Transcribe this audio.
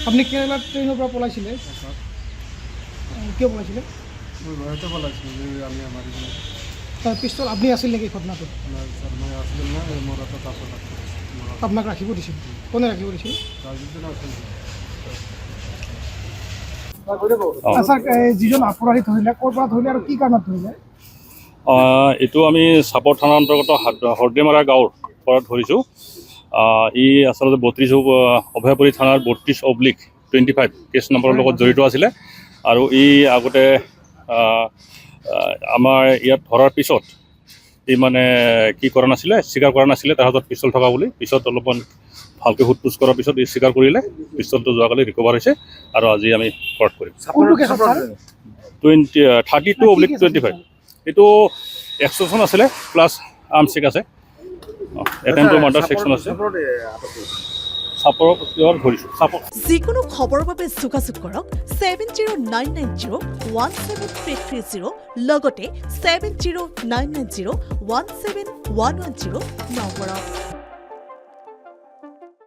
আপনি কেৰালাৰ ট্ৰেনেৰ পৰা পলাইছিলে কিয় পলাইছিলে মই ঘৰতে পলাইছোঁ যে আমি আমাৰ পিষ্টল আপুনি আছিল নেকি ঘটনাটো স্যাৰ মই আছিলোঁ না মোৰ এটা পাছত আপোনাক ৰাখিব দিছিল কোনে ৰাখিব দিছিল ৰাজুদ্দিন আছিল স্যাৰ যিজন অপৰাধী ধৰিলে ক'ৰ পৰা ধৰিলে আৰু কি কাৰণত ধৰিলে এইটো আমি চাপৰ থানাৰ অন্তৰ্গত হৰ্দেমাৰা গাঁৱৰ পৰা ধৰিছোঁ ই আচলতে 32 অভয়াপুৰী থানাৰ 32/25 কেছ নম্বৰৰ লগত জড়িত আছিলে আৰু ই আগতে আমাৰ ইয়াত ধৰাৰ পিছত ই মানে কি কৰা নাছিলে স্বীকাৰ কৰা নাছিলে তাৰ হাতত পিষ্টল থকা বুলি পিছত অলপমান ভালকৈ সোধ-পোছ কৰাৰ পিছত ই স্বীকাৰ কৰিলে পিষ্টলটো যোৱাকালি ৰিকভাৰ হৈছে আৰু আজি আমি কৰ্ট কৰিম 32/25 এইটো এক্সট্ৰকশ্যন আছিলে প্লাছ আৰ্ম চেক আছে এটেম্পট মাৰ্ডাৰ ছেকশ্যন আছে চাপৰক ধৰিছোঁ চাপৰ যিকোনো খবৰৰ বাবে যোগাযোগ কৰক 7099017330 লগতে 7099017110 নম্বৰত